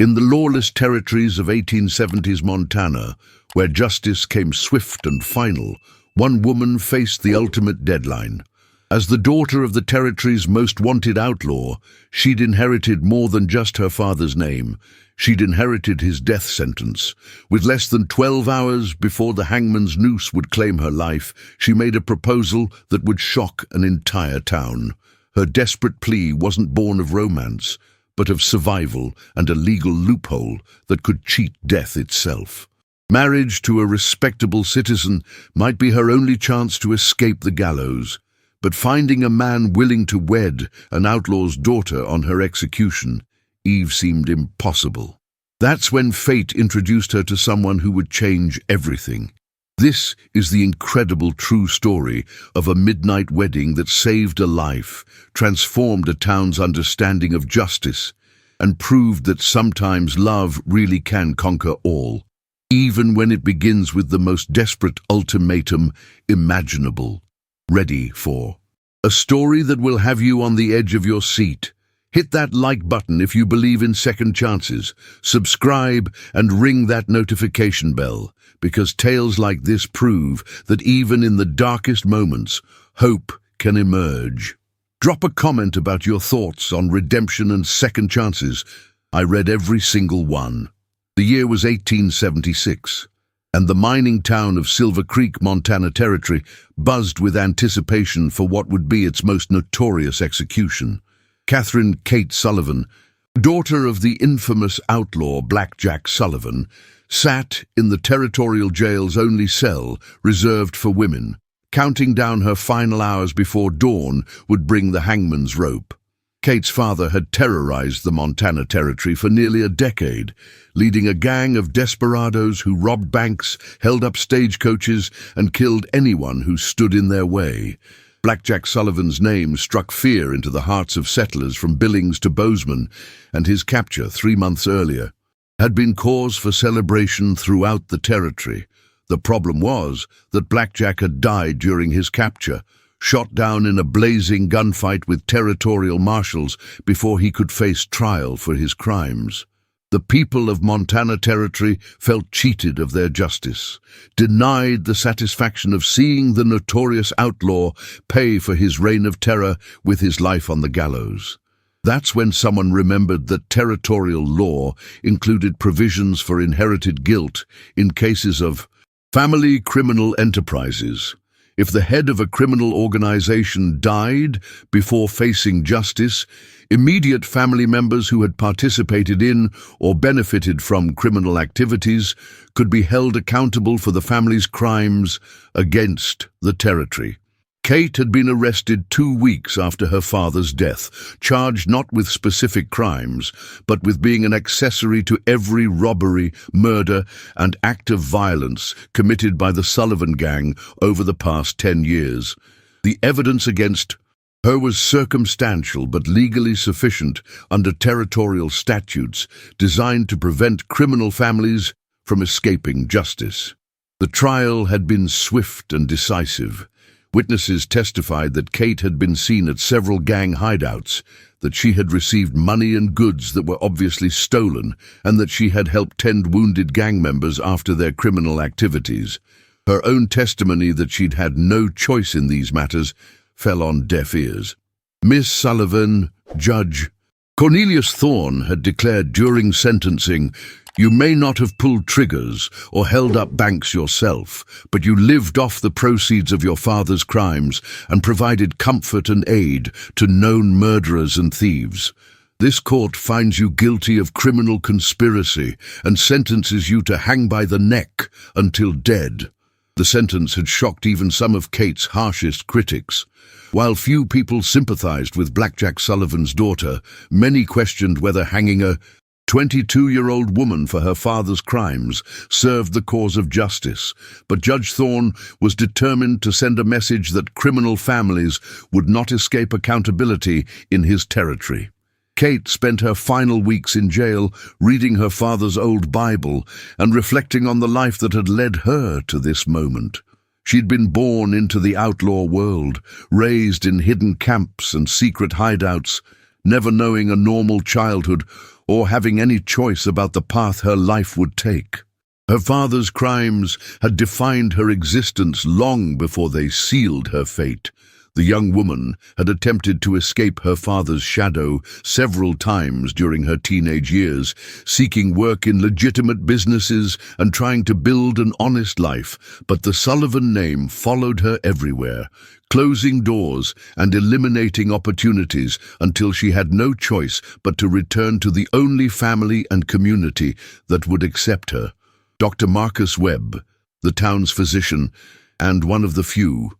In the lawless territories of 1870s Montana, where justice came swift and final, one woman faced the ultimate deadline. As the daughter of the territory's most wanted outlaw, she'd inherited more than just her father's name. She'd inherited his death sentence. With less than 12 hours before the hangman's noose would claim her life, she made a proposal that would shock an entire town. Her desperate plea wasn't born of romance, but of survival and a legal loophole that could cheat death itself. Marriage to a respectable citizen might be her only chance to escape the gallows, but finding a man willing to wed an outlaw's daughter on her execution, Eve seemed impossible. That's when fate introduced her to someone who would change everything. This is the incredible true story of a midnight wedding that saved a life, transformed a town's understanding of justice, and proved that sometimes love really can conquer all, even when it begins with the most desperate ultimatum imaginable. Ready for a story that will have you on the edge of your seat? Hit that like button if you believe in second chances. Subscribe and ring that notification bell, because tales like this prove that even in the darkest moments, hope can emerge. Drop a comment about your thoughts on redemption and second chances. I read every single one. The year was 1876, and the mining town of Silver Creek, Montana Territory, buzzed with anticipation for what would be its most notorious execution. Catherine Kate Sullivan, daughter of the infamous outlaw Blackjack Sullivan, sat in the territorial jail's only cell reserved for women, counting down her final hours before dawn would bring the hangman's rope. Kate's father had terrorized the Montana Territory for nearly a decade, leading a gang of desperados who robbed banks, held up stagecoaches, and killed anyone who stood in their way. Blackjack Sullivan's name struck fear into the hearts of settlers from Billings to Bozeman, and his capture 3 months earlier had been cause for celebration throughout the territory. The problem was that Blackjack had died during his capture, shot down in a blazing gunfight with territorial marshals before he could face trial for his crimes. The people of Montana Territory felt cheated of their justice, denied the satisfaction of seeing the notorious outlaw pay for his reign of terror with his life on the gallows. That's when someone remembered that territorial law included provisions for inherited guilt in cases of family criminal enterprises. If the head of a criminal organization died before facing justice, immediate family members who had participated in or benefited from criminal activities could be held accountable for the family's crimes against the territory. Kate had been arrested 2 weeks after her father's death, charged not with specific crimes, but with being an accessory to every robbery, murder, and act of violence committed by the Sullivan gang over the past 10 years. The evidence against her was circumstantial but legally sufficient under territorial statutes designed to prevent criminal families from escaping justice. The trial had been swift and decisive. Witnesses testified that Kate had been seen at several gang hideouts, that she had received money and goods that were obviously stolen, and that she had helped tend wounded gang members after their criminal activities. Her own testimony that she'd had no choice in these matters fell on deaf ears. Miss Sullivan, Judge Cornelius Thorne, had declared during sentencing, "You may not have pulled triggers or held up banks yourself, but you lived off the proceeds of your father's crimes and provided comfort and aid to known murderers and thieves. This court finds you guilty of criminal conspiracy and sentences you to hang by the neck until dead." The sentence had shocked even some of Kate's harshest critics. While few people sympathized with Blackjack Sullivan's daughter, many questioned whether hanging a 22-year-old woman for her father's crimes served the cause of justice. But Judge Thorne was determined to send a message that criminal families would not escape accountability in his territory. Kate spent her final weeks in jail reading her father's old Bible and reflecting on the life that had led her to this moment. She'd been born into the outlaw world, raised in hidden camps and secret hideouts, never knowing a normal childhood or having any choice about the path her life would take. Her father's crimes had defined her existence long before they sealed her fate. The young woman had attempted to escape her father's shadow several times during her teenage years, seeking work in legitimate businesses and trying to build an honest life, but the Sullivan name followed her everywhere, closing doors and eliminating opportunities until she had no choice but to return to the only family and community that would accept her. Dr. Marcus Webb, the town's physician, and one of the few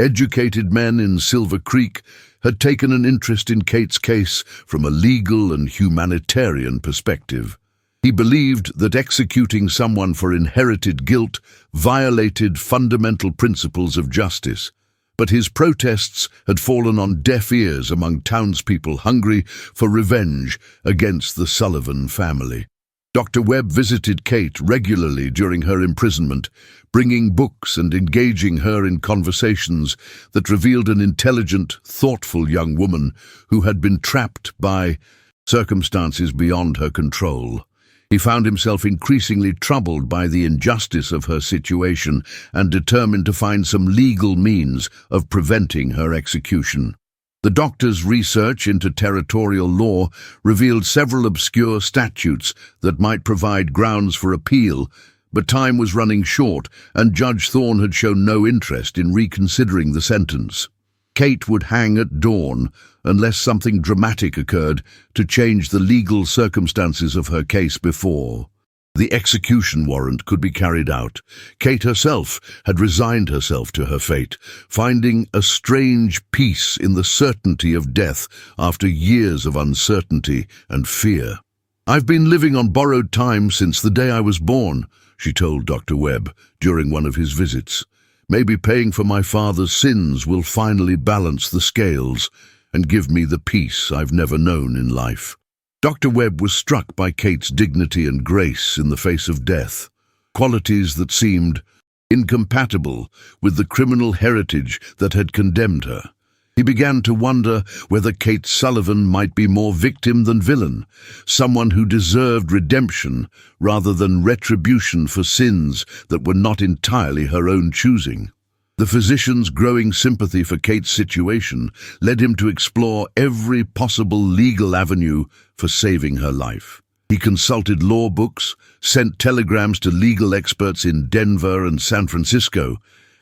educated men in Silver Creek, had taken an interest in Kate's case from a legal and humanitarian perspective. He believed that executing someone for inherited guilt violated fundamental principles of justice, but his protests had fallen on deaf ears among townspeople hungry for revenge against the Sullivan family. Dr. Webb visited Kate regularly during her imprisonment, bringing books and engaging her in conversations that revealed an intelligent, thoughtful young woman who had been trapped by circumstances beyond her control. He found himself increasingly troubled by the injustice of her situation and determined to find some legal means of preventing her execution. The doctor's research into territorial law revealed several obscure statutes that might provide grounds for appeal, but time was running short and Judge Thorne had shown no interest in reconsidering the sentence. Kate would hang at dawn unless something dramatic occurred to change the legal circumstances of her case before the execution warrant could be carried out. Kate herself had resigned herself to her fate, finding a strange peace in the certainty of death after years of uncertainty and fear. "I've been living on borrowed time since the day I was born," she told Dr. Webb during one of his visits. "Maybe paying for my father's sins will finally balance the scales and give me the peace I've never known in life." Dr. Webb was struck by Kate's dignity and grace in the face of death, qualities that seemed incompatible with the criminal heritage that had condemned her. He began to wonder whether Kate Sullivan might be more victim than villain, someone who deserved redemption rather than retribution for sins that were not entirely her own choosing. The physician's growing sympathy for Kate's situation led him to explore every possible legal avenue for saving her life. He consulted law books, sent telegrams to legal experts in Denver and San Francisco,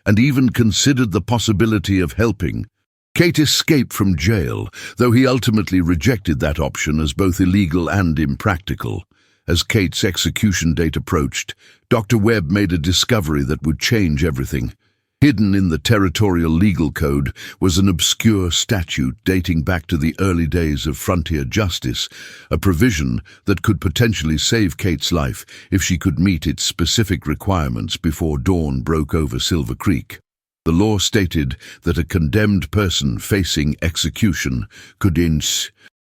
and even considered the possibility of helping Kate escape from jail, though he ultimately rejected that option as both illegal and impractical. As Kate's execution date approached, Dr. Webb made a discovery that would change everything. Hidden in the territorial legal code was an obscure statute dating back to the early days of frontier justice, a provision that could potentially save Kate's life if she could meet its specific requirements before dawn broke over Silver Creek. The law stated that a condemned person facing execution could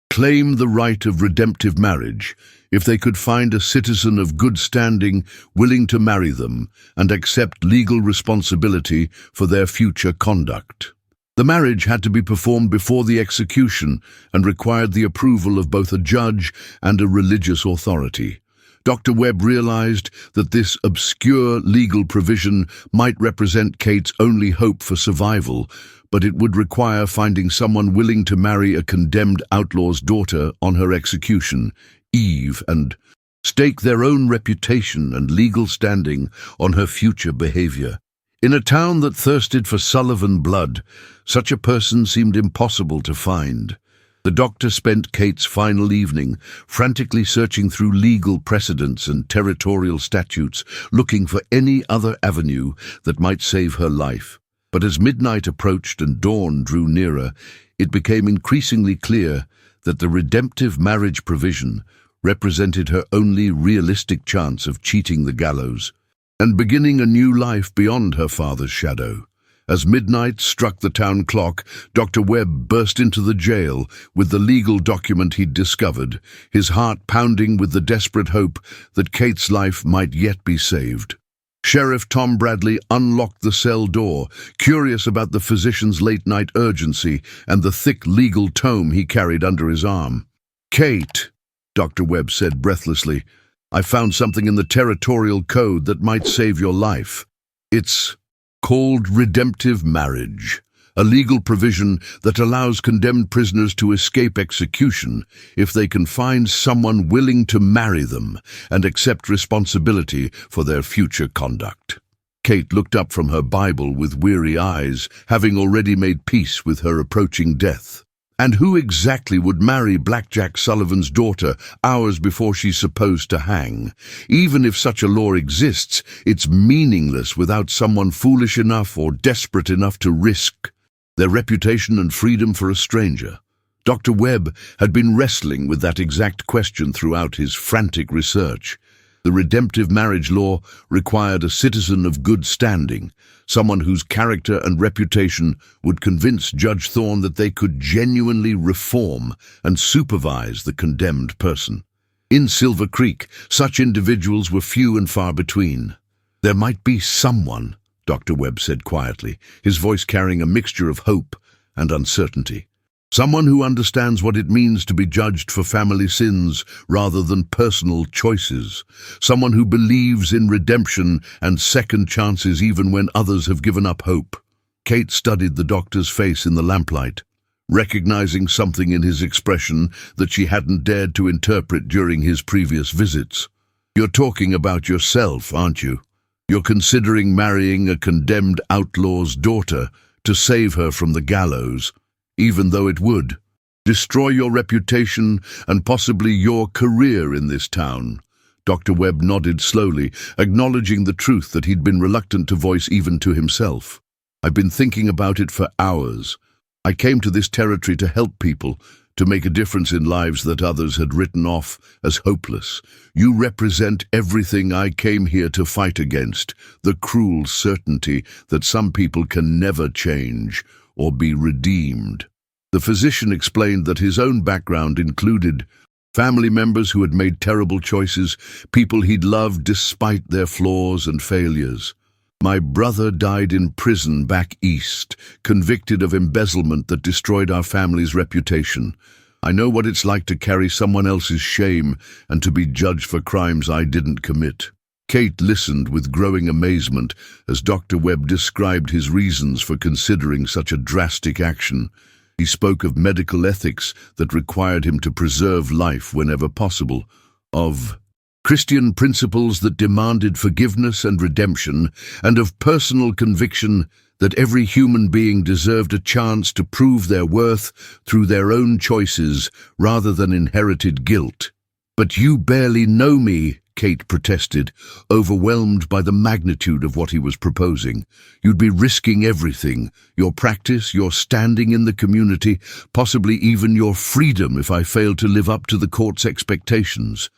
claim the right of redemptive marriage if they could find a citizen of good standing willing to marry them and accept legal responsibility for their future conduct. The marriage had to be performed before the execution and required the approval of both a judge and a religious authority. Dr. Webb realized that this obscure legal provision might represent Kate's only hope for survival, but it would require finding someone willing to marry a condemned outlaw's daughter on her execution eve and stake their own reputation and legal standing on her future behavior. In a town that thirsted for Sullivan blood, such a person seemed impossible to find. The doctor spent Kate's final evening frantically searching through legal precedents and territorial statutes, looking for any other avenue that might save her life. But as midnight approached and dawn drew nearer, it became increasingly clear that the redemptive marriage provision represented her only realistic chance of cheating the gallows and beginning a new life beyond her father's shadow. As midnight struck the town clock, Dr. Webb burst into the jail with the legal document he'd discovered, his heart pounding with the desperate hope that Kate's life might yet be saved. Sheriff Tom Bradley unlocked the cell door, curious about the physician's late-night urgency and the thick legal tome he carried under his arm. "Kate," Dr. Webb said breathlessly. "I found something in the territorial code that might save your life. It's called redemptive marriage, a legal provision that allows condemned prisoners to escape execution if they can find someone willing to marry them and accept responsibility for their future conduct." Kate looked up from her Bible with weary eyes, having already made peace with her approaching death. And who exactly would marry Blackjack Sullivan's daughter hours before she's supposed to hang? Even if such a law exists, it's meaningless without someone foolish enough or desperate enough to risk their reputation and freedom for a stranger. Dr. Webb had been wrestling with that exact question throughout his frantic research. The redemptive marriage law required a citizen of good standing, someone whose character and reputation would convince Judge Thorne that they could genuinely reform and supervise the condemned person. In Silver Creek, such individuals were few and far between. "There might be someone," Dr. Webb said quietly, his voice carrying a mixture of hope and uncertainty. "Someone who understands what it means to be judged for family sins rather than personal choices. Someone who believes in redemption and second chances even when others have given up hope." Kate studied the doctor's face in the lamplight, recognizing something in his expression that she hadn't dared to interpret during his previous visits. "You're talking about yourself, aren't you? You're considering marrying a condemned outlaw's daughter to save her from the gallows, even though it would destroy your reputation and possibly your career in this town." Dr. Webb nodded slowly, acknowledging the truth that he'd been reluctant to voice even to himself. "I've been thinking about it for hours. I came to this territory to help people, to make a difference in lives that others had written off as hopeless. You represent everything I came here to fight against, the cruel certainty that some people can never change or be redeemed." The physician explained that his own background included family members who had made terrible choices, people he'd loved despite their flaws and failures. "My brother died in prison back east, convicted of embezzlement that destroyed our family's reputation. I know what it's like to carry someone else's shame and to be judged for crimes I didn't commit." Kate listened with growing amazement as Dr. Webb described his reasons for considering such a drastic action. He spoke of medical ethics that required him to preserve life whenever possible, of Christian principles that demanded forgiveness and redemption, and of personal conviction that every human being deserved a chance to prove their worth through their own choices rather than inherited guilt. "But you barely know me," Kate protested, overwhelmed by the magnitude of what he was proposing. "You'd be risking everything, your practice, your standing in the community, possibly even your freedom if I failed to live up to the court's expectations.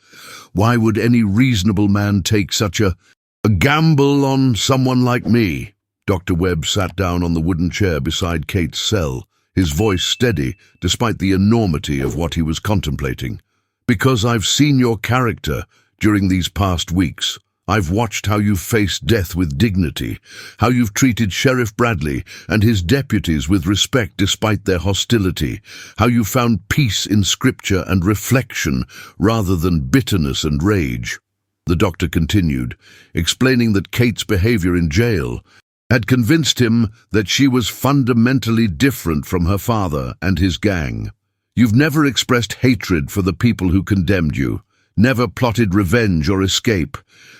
Why would any reasonable man take such a gamble on someone like me?" Dr. Webb sat down on the wooden chair beside Kate's cell, his voice steady despite the enormity of what he was contemplating. "Because I've seen your character during these past weeks. I've watched how you've faced death with dignity, how you've treated Sheriff Bradley and his deputies with respect despite their hostility, how you found peace in scripture and reflection rather than bitterness and rage." The doctor continued, explaining that Kate's behavior in jail had convinced him that she was fundamentally different from her father and his gang. "You've never expressed hatred for the people who condemned you, never plotted revenge or escape,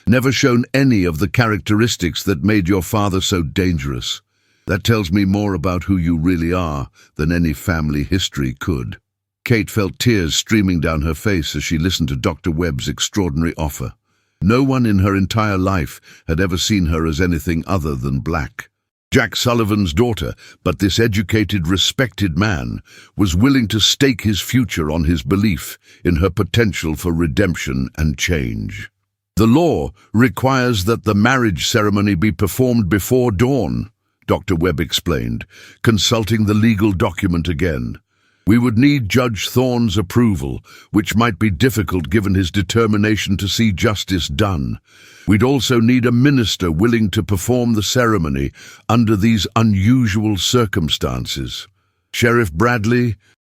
never shown any of the characteristics that made your father so dangerous. That tells me more about who you really are than any family history could." Kate felt tears streaming down her face as she listened to Dr. Webb's extraordinary offer. No one in her entire life had ever seen her as anything other than black. Jack Sullivan's daughter, but this educated, respected man was willing to stake his future on his belief in her potential for redemption and change. "The law requires that the marriage ceremony be performed before dawn," Dr. Webb explained, consulting the legal document again. "We would need Judge Thorne's approval, which might be difficult given his determination to see justice done. We'd also need a minister willing to perform the ceremony under these unusual circumstances. Sheriff Bradley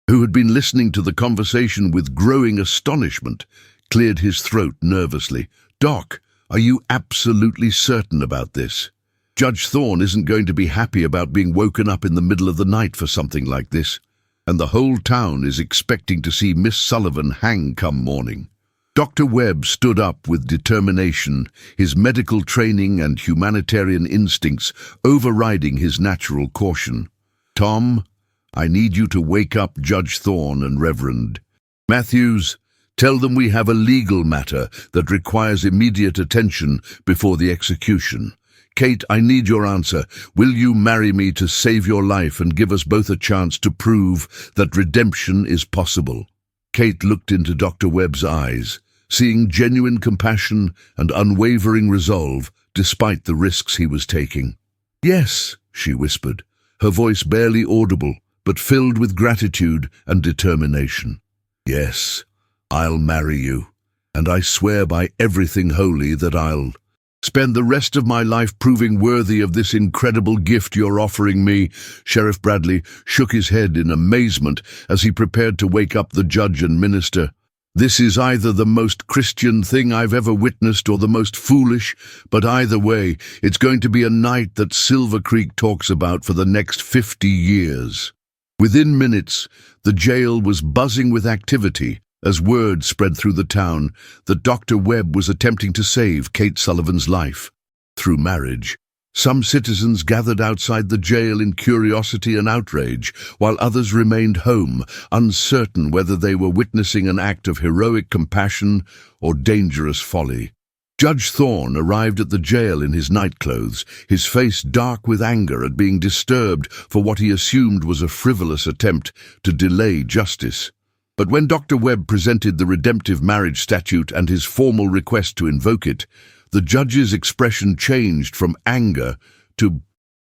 who had been listening to the conversation with growing astonishment, cleared his throat nervously. "Doc, are you absolutely certain about this? Judge Thorne isn't going to be happy about being woken up in the middle of the night for something like this, and the whole town is expecting to see Miss Sullivan hang come morning." Dr. Webb stood up with determination, his medical training and humanitarian instincts overriding his natural caution. "Tom, I need you to wake up Judge Thorne and Reverend Matthews. Tell them we have a legal matter that requires immediate attention before the execution. Kate, I need your answer. Will you marry me to save your life and give us both a chance to prove that redemption is possible?" Kate looked into Dr. Webb's eyes, seeing genuine compassion and unwavering resolve despite the risks he was taking. "Yes," she whispered, her voice barely audible, but filled with gratitude and determination. "Yes, I'll marry you, and I swear by everything holy that I'll spend the rest of my life proving worthy of this incredible gift you're offering me." Sheriff Bradley shook his head in amazement as he prepared to wake up the judge and minister. "This is either the most Christian thing I've ever witnessed or the most foolish, but either way, it's going to be a night that Silver Creek talks about for the next 50 years. Within minutes, the jail was buzzing with activity as word spread through the town that Dr. Webb was attempting to save Kate Sullivan's life through marriage. Some citizens gathered outside the jail in curiosity and outrage, while others remained home, uncertain whether they were witnessing an act of heroic compassion or dangerous folly. Judge Thorne arrived at the jail in his nightclothes, his face dark with anger at being disturbed for what he assumed was a frivolous attempt to delay justice. But when Dr. Webb presented the redemptive marriage statute and his formal request to invoke it, the judge's expression changed from anger to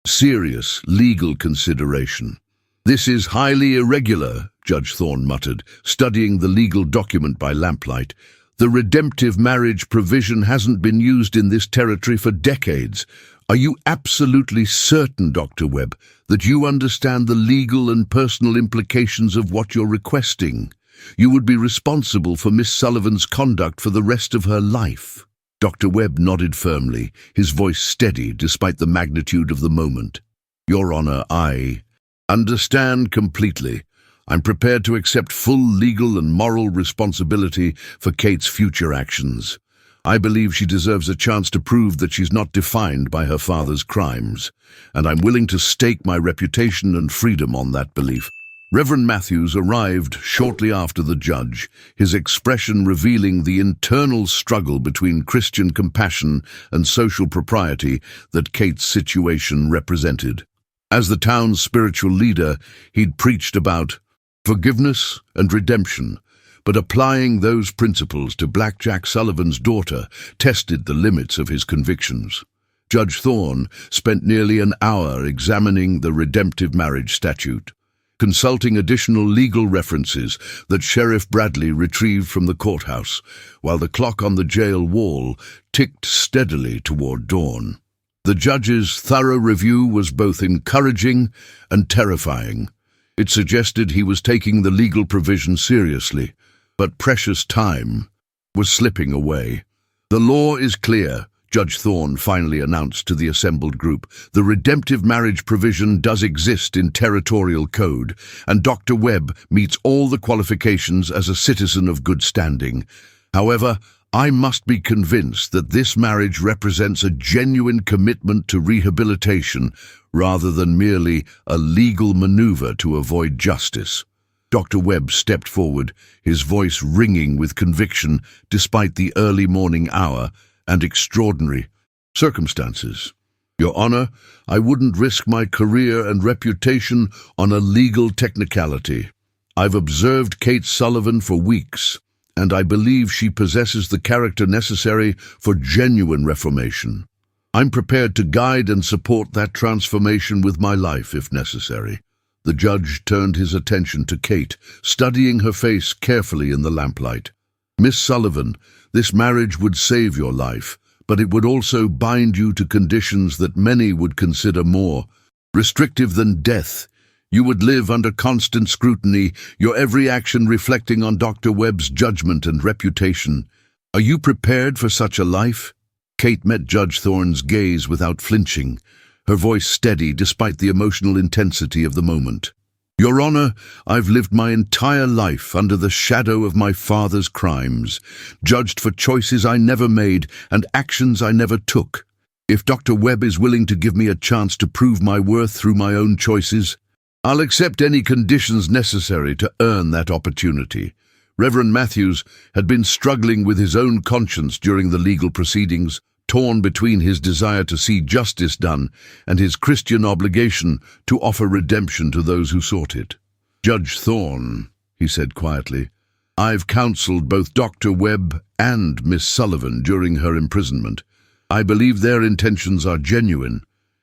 serious legal consideration. "This is highly irregular," Judge Thorne muttered, studying the legal document by lamplight. "The redemptive marriage provision hasn't been used in this territory for decades. Are you absolutely certain, Dr. Webb, that you understand the legal and personal implications of what you're requesting? You would be responsible for Miss Sullivan's conduct for the rest of her life." Dr. Webb nodded firmly, his voice steady despite the magnitude of the moment. "Your Honor, I understand completely. I'm prepared to accept full legal and moral responsibility for Kate's future actions. I believe she deserves a chance to prove that she's not defined by her father's crimes, and I'm willing to stake my reputation and freedom on that belief." Reverend Matthews arrived shortly after the judge, his expression revealing the internal struggle between Christian compassion and social propriety that Kate's situation represented. As the town's spiritual leader, he'd preached about forgiveness and redemption, but applying those principles to Blackjack Sullivan's daughter tested the limits of his convictions. Judge Thorne spent nearly an hour examining the redemptive marriage statute, consulting additional legal references that Sheriff Bradley retrieved from the courthouse, while the clock on the jail wall ticked steadily toward dawn. The judge's thorough review was both encouraging and terrifying. It suggested he was taking the legal provision seriously, but precious time was slipping away. "The law is clear," Judge Thorne finally announced to the assembled group. "The redemptive marriage provision does exist in territorial code, and Dr. Webb meets all the qualifications as a citizen of good standing. However, I must be convinced that this marriage represents a genuine commitment to rehabilitation rather than merely a legal maneuver to avoid justice." Dr. Webb stepped forward, his voice ringing with conviction despite the early morning hour and extraordinary circumstances. "Your Honor, I wouldn't risk my career and reputation on a legal technicality. I've observed Kate Sullivan for weeks, and I believe she possesses the character necessary for genuine reformation. I'm prepared to guide and support that transformation with my life if necessary." The judge turned his attention to Kate, studying her face carefully in the lamplight. "Miss Sullivan, this marriage would save your life, but it would also bind you to conditions that many would consider more restrictive than death You would live under constant scrutiny, your every action reflecting on Dr. Webb's judgment and reputation. Are you prepared for such a life? Kate met Judge Thorne's gaze without flinching, her voice steady despite the emotional intensity of the moment. Your Honor, I've lived my entire life under the shadow of my father's crimes, judged for choices I never made and actions I never took. If Dr. Webb is willing to give me a chance to prove my worth through my own choices, I'll accept any conditions necessary to earn that opportunity. Reverend Matthews had been struggling with his own conscience during the legal proceedings, torn between his desire to see justice done and his Christian obligation to offer redemption to those who sought it. Judge Thorne, he said quietly, I've counseled both Dr. Webb and Miss Sullivan during her imprisonment. I believe their intentions are genuine,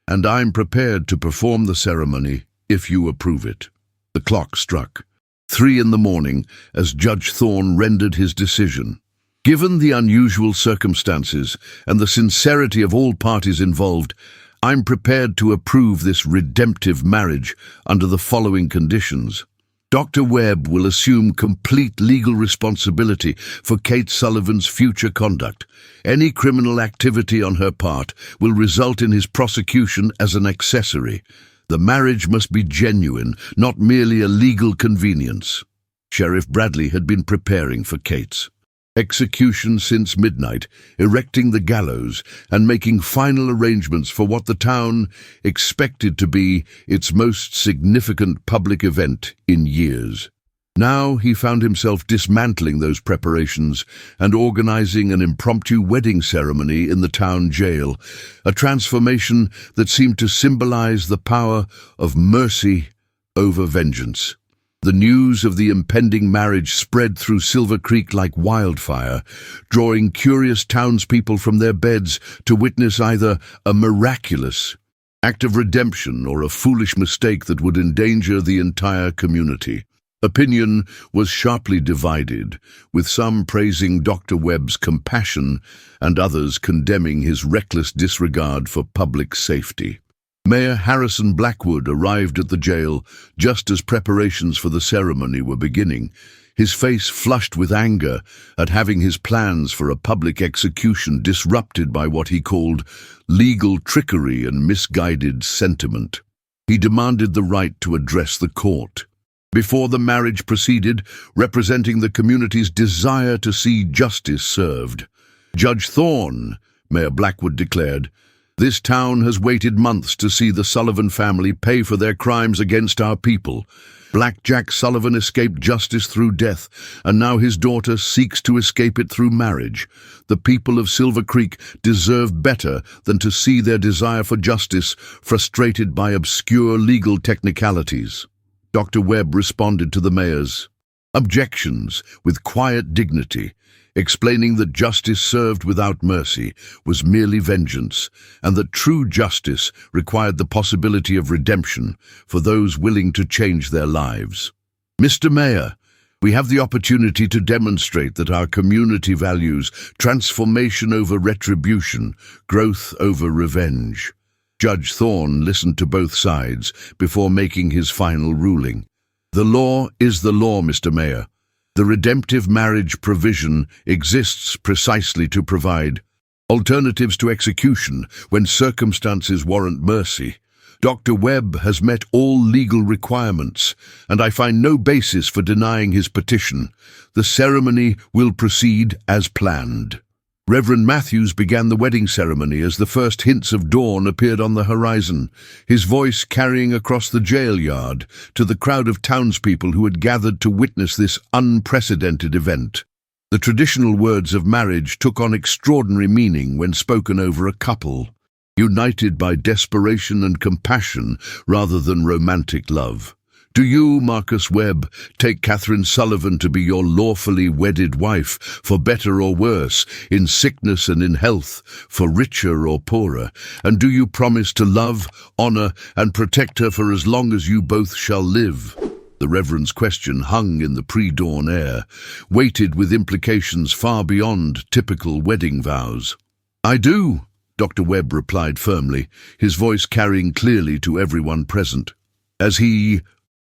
and I'm prepared to perform the ceremony if you approve it. The clock struck 3 a.m. as Judge Thorne rendered his decision. Given the unusual circumstances and the sincerity of all parties involved, I'm prepared to approve this redemptive marriage under the following conditions. Dr. Webb will assume complete legal responsibility for Kate Sullivan's future conduct. Any criminal activity on her part will result in his prosecution as an accessory. The marriage must be genuine, not merely a legal convenience. Sheriff Bradley had been preparing for Kate's execution since midnight, erecting the gallows and making final arrangements for what the town expected to be its most significant public event in years. Now he found himself dismantling those preparations and organizing an impromptu wedding ceremony in the town jail, a transformation that seemed to symbolize the power of mercy over vengeance. The news of the impending marriage spread through Silver Creek like wildfire, drawing curious townspeople from their beds to witness either a miraculous act of redemption or a foolish mistake that would endanger the entire community. Opinion was sharply divided, with some praising Dr. Webb's compassion and others condemning his reckless disregard for public safety. Mayor Harrison Blackwood arrived at the jail just as preparations for the ceremony were beginning, his face flushed with anger at having his plans for a public execution disrupted by what he called legal trickery and misguided sentiment. He demanded the right to address the court. Before the marriage proceeded, representing the community's desire to see justice served. Judge Thorne, Mayor Blackwood declared, this town has waited months to see the Sullivan family pay for their crimes against our people. Black Jack Sullivan escaped justice through death, and now his daughter seeks to escape it through marriage. The people of Silver Creek deserve better than to see their desire for justice frustrated by obscure legal technicalities. Dr. Webb responded to the mayor's objections with quiet dignity, explaining that justice served without mercy was merely vengeance, and that true justice required the possibility of redemption for those willing to change their lives. Mr. Mayor, we have the opportunity to demonstrate that our community values transformation over retribution, growth over revenge. Judge Thorne listened to both sides before making his final ruling. The law is the law, Mr. Mayor. The redemptive marriage provision exists precisely to provide alternatives to execution when circumstances warrant mercy. Dr. Webb has met all legal requirements, and I find no basis for denying his petition. The ceremony will proceed as planned. Reverend Matthews began the wedding ceremony as the first hints of dawn appeared on the horizon, his voice carrying across the jail yard to the crowd of townspeople who had gathered to witness this unprecedented event. The traditional words of marriage took on extraordinary meaning when spoken over a couple, united by desperation and compassion rather than romantic love. Do you, Marcus Webb, take Catherine Sullivan to be your lawfully wedded wife, for better or worse, in sickness and in health, for richer or poorer? And do you promise to love, honor, and protect her for as long as you both shall live? The Reverend's question hung in the pre-dawn air, weighted with implications far beyond typical wedding vows. I do, Dr. Webb replied firmly, his voice carrying clearly to everyone present. As he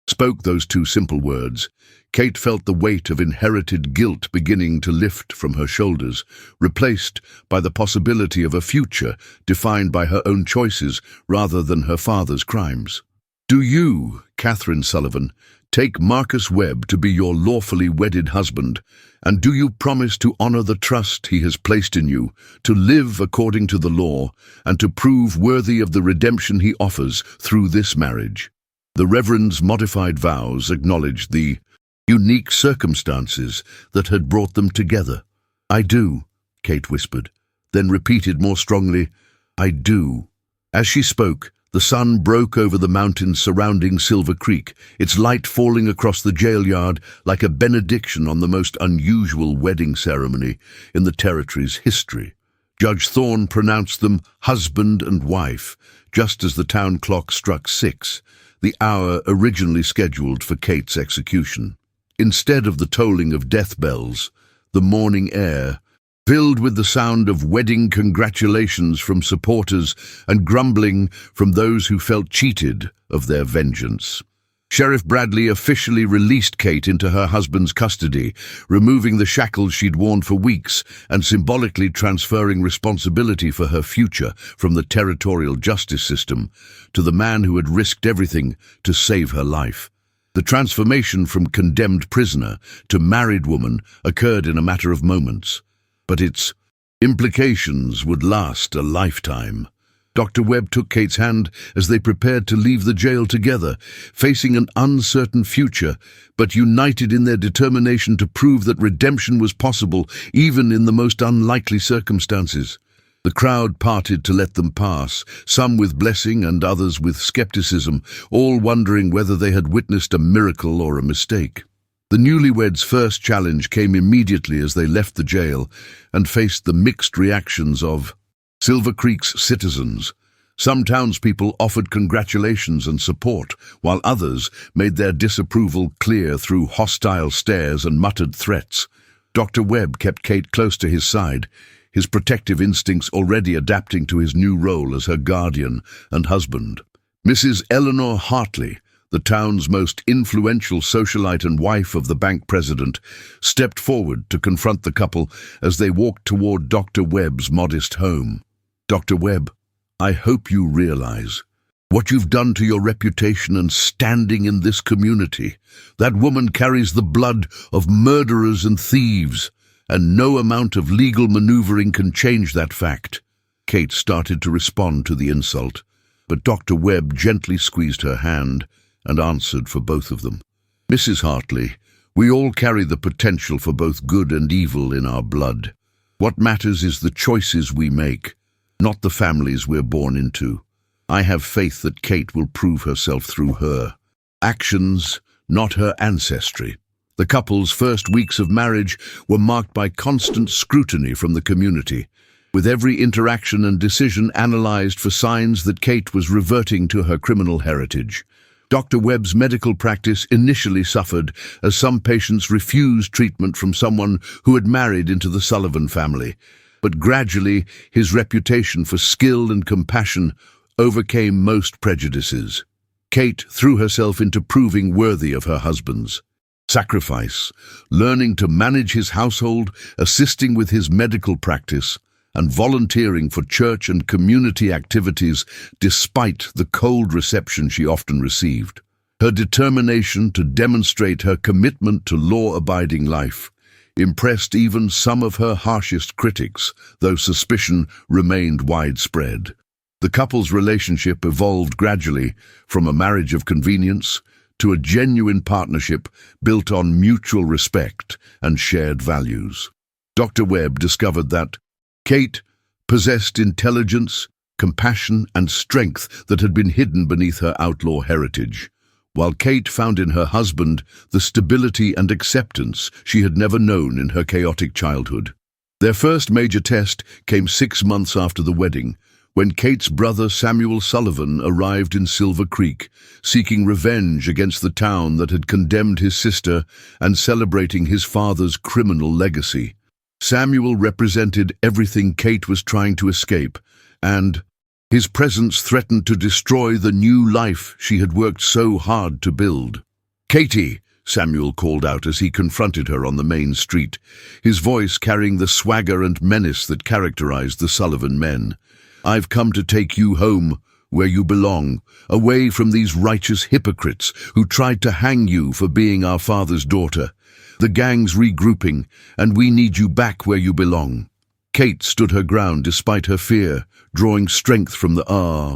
spoke those two simple words, Kate felt the weight of inherited guilt beginning to lift from her shoulders, replaced by the possibility of a future defined by her own choices rather than her father's crimes. Do you, Catherine Sullivan, take Marcus Webb to be your lawfully wedded husband, and do you promise to honor the trust he has placed in you, to live according to the law, and to prove worthy of the redemption he offers through this marriage? The Reverend's modified vows acknowledged the unique circumstances that had brought them together. I do, Kate whispered, then repeated more strongly, I do. As she spoke, the sun broke over the mountains surrounding Silver Creek, its light falling across the jail yard like a benediction on the most unusual wedding ceremony in the territory's history. Judge Thorne pronounced them husband and wife, just as the town clock struck 6, the hour originally scheduled for Kate's execution. Instead of the tolling of death bells, the morning air, filled with the sound of wedding congratulations from supporters and grumbling from those who felt cheated of their vengeance. Sheriff Bradley officially released Kate into her husband's custody, removing the shackles she'd worn for weeks and symbolically transferring responsibility for her future from the territorial justice system to the man who had risked everything to save her life. The transformation from condemned prisoner to married woman occurred in a matter of moments, but its implications would last a lifetime. Dr. Webb took Kate's hand as they prepared to leave the jail together, facing an uncertain future, but united in their determination to prove that redemption was possible even in the most unlikely circumstances. The crowd parted to let them pass, some with blessing and others with skepticism, all wondering whether they had witnessed a miracle or a mistake. The newlyweds' first challenge came immediately as they left the jail and faced the mixed reactions of Silver Creek's citizens. Some townspeople offered congratulations and support, while others made their disapproval clear through hostile stares and muttered threats. Dr. Webb kept Kate close to his side, his protective instincts already adapting to his new role as her guardian and husband. Mrs. Eleanor Hartley, the town's most influential socialite and wife of the bank president, stepped forward to confront the couple as they walked toward Dr. Webb's modest home. Dr. Webb, I hope you realize what you've done to your reputation and standing in this community. That woman carries the blood of murderers and thieves, and no amount of legal maneuvering can change that fact. Kate started to respond to the insult, but Dr. Webb gently squeezed her hand and answered for both of them. Mrs. Hartley, we all carry the potential for both good and evil in our blood. What matters is the choices we make, not the families we're born into. I have faith that Kate will prove herself through her actions, not her ancestry. The couple's first weeks of marriage were marked by constant scrutiny from the community, with every interaction and decision analyzed for signs that Kate was reverting to her criminal heritage. Dr. Webb's medical practice initially suffered as some patients refused treatment from someone who had married into the Sullivan family, but gradually his reputation for skill and compassion overcame most prejudices. Kate threw herself into proving worthy of her husband's sacrifice, learning to manage his household, assisting with his medical practice, and volunteering for church and community activities despite the cold reception she often received. Her determination to demonstrate her commitment to law-abiding life impressed even some of her harshest critics, though suspicion remained widespread. The couple's relationship evolved gradually from a marriage of convenience to a genuine partnership built on mutual respect and shared values. Dr. Webb discovered that Kate possessed intelligence, compassion, and strength that had been hidden beneath her outlaw heritage, while Kate found in her husband the stability and acceptance she had never known in her chaotic childhood. Their first major test came 6 months after the wedding, when Kate's brother Samuel Sullivan arrived in Silver Creek, seeking revenge against the town that had condemned his sister and celebrating his father's criminal legacy. Samuel represented everything Kate was trying to escape, and his presence threatened to destroy the new life she had worked so hard to build. "Katie," Samuel called out as he confronted her on the main street, his voice carrying the swagger and menace that characterized the Sullivan men. "I've come to take you home, where you belong, away from these righteous hypocrites who tried to hang you for being our father's daughter. The gang's regrouping, and we need you back where you belong." Kate stood her ground despite her fear, drawing strength from the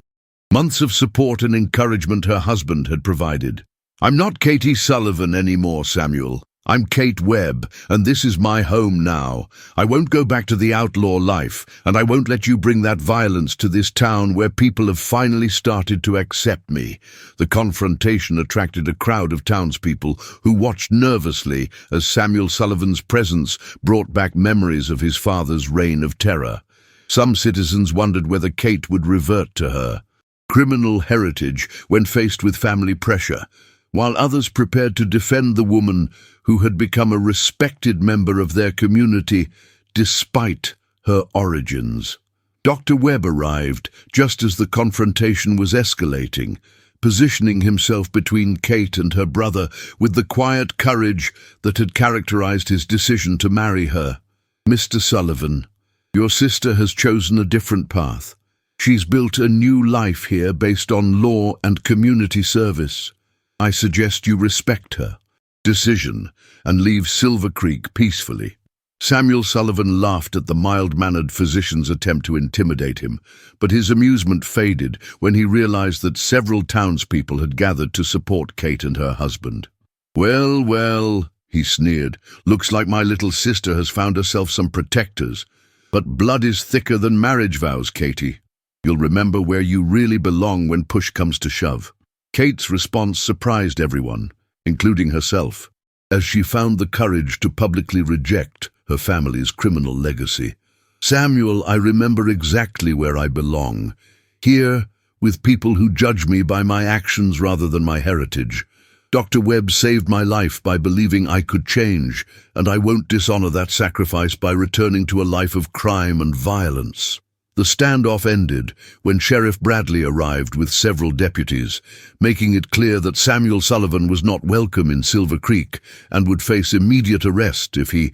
months of support and encouragement her husband had provided. "I'm not Katie Sullivan anymore, Samuel. I'm Kate Webb, and this is my home now. I won't go back to the outlaw life, and I won't let you bring that violence to this town where people have finally started to accept me." The confrontation attracted a crowd of townspeople who watched nervously as Samuel Sullivan's presence brought back memories of his father's reign of terror. Some citizens wondered whether Kate would revert to her criminal heritage when faced with family pressure, while others prepared to defend the woman who had become a respected member of their community despite her origins. Dr. Webb arrived just as the confrontation was escalating, positioning himself between Kate and her brother with the quiet courage that had characterized his decision to marry her. "Mr. Sullivan, your sister has chosen a different path. She's built a new life here based on law and community service. I suggest you respect her decision and leave Silver Creek peacefully." Samuel Sullivan laughed at the mild-mannered physician's attempt to intimidate him, but his amusement faded when he realized that several townspeople had gathered to support Kate and her husband. "Well, well," he sneered, "looks like my little sister has found herself some protectors. But blood is thicker than marriage vows, Katie. You'll remember where you really belong when push comes to shove." Kate's response surprised everyone, including herself, as she found the courage to publicly reject her family's criminal legacy. "Samuel, I remember exactly where I belong. Here, with people who judge me by my actions rather than my heritage. Dr. Webb saved my life by believing I could change, and I won't dishonor that sacrifice by returning to a life of crime and violence." The standoff ended when Sheriff Bradley arrived with several deputies, making it clear that Samuel Sullivan was not welcome in Silver Creek and would face immediate arrest if he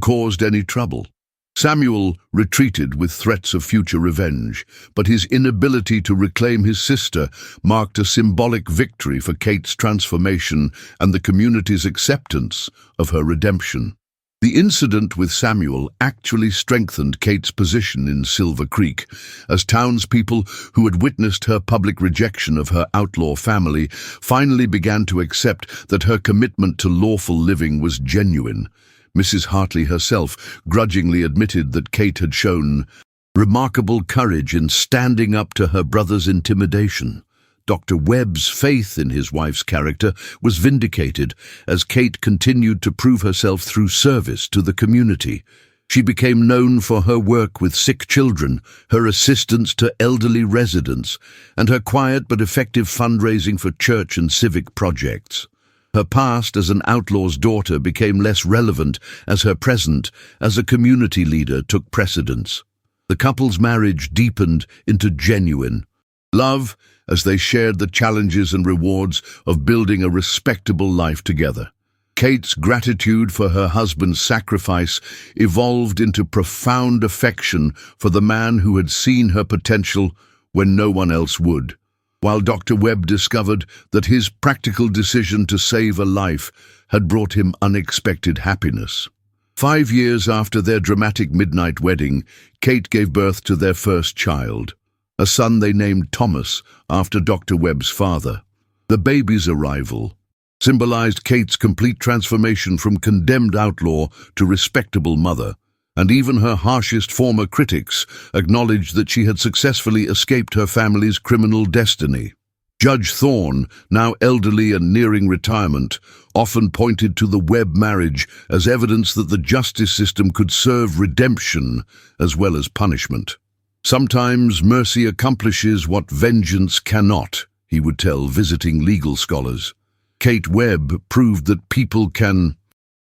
caused any trouble. Samuel retreated with threats of future revenge, but his inability to reclaim his sister marked a symbolic victory for Kate's transformation and the community's acceptance of her redemption. The incident with Samuel actually strengthened Kate's position in Silver Creek, as townspeople who had witnessed her public rejection of her outlaw family finally began to accept that her commitment to lawful living was genuine. Mrs. Hartley herself grudgingly admitted that Kate had shown remarkable courage in standing up to her brother's intimidation. Dr. Webb's faith in his wife's character was vindicated as Kate continued to prove herself through service to the community. She became known for her work with sick children, her assistance to elderly residents, and her quiet but effective fundraising for church and civic projects. Her past as an outlaw's daughter became less relevant as her present as a community leader took precedence. The couple's marriage deepened into genuine love as they shared the challenges and rewards of building a respectable life together. Kate's gratitude for her husband's sacrifice evolved into profound affection for the man who had seen her potential when no one else would, while Dr. Webb discovered that his practical decision to save a life had brought him unexpected happiness. 5 years after their dramatic midnight wedding, Kate gave birth to their first child, a son they named Thomas after Dr. Webb's father. The baby's arrival symbolized Kate's complete transformation from condemned outlaw to respectable mother, and even her harshest former critics acknowledged that she had successfully escaped her family's criminal destiny. Judge Thorne, now elderly and nearing retirement, often pointed to the Webb marriage as evidence that the justice system could serve redemption as well as punishment. "Sometimes mercy accomplishes what vengeance cannot," he would tell visiting legal scholars. Kate Webb proved that people can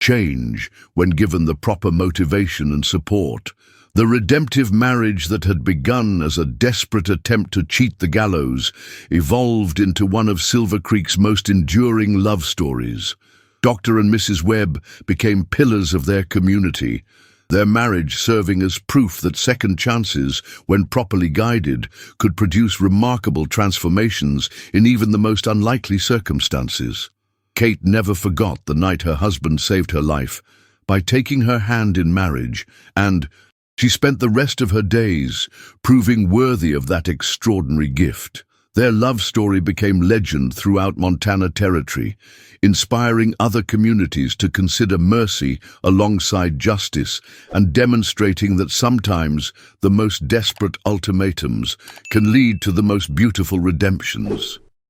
change when given the proper motivation and support. The redemptive marriage that had begun as a desperate attempt to cheat the gallows evolved into one of Silver Creek's most enduring love stories. Dr. and Mrs. Webb became pillars of their community, their marriage serving as proof that second chances, when properly guided, could produce remarkable transformations in even the most unlikely circumstances. Kate never forgot the night her husband saved her life by taking her hand in marriage, and she spent the rest of her days proving worthy of that extraordinary gift. Their love story became legend throughout Montana Territory, inspiring other communities to consider mercy alongside justice and demonstrating that sometimes the most desperate ultimatums can lead to the most beautiful redemptions.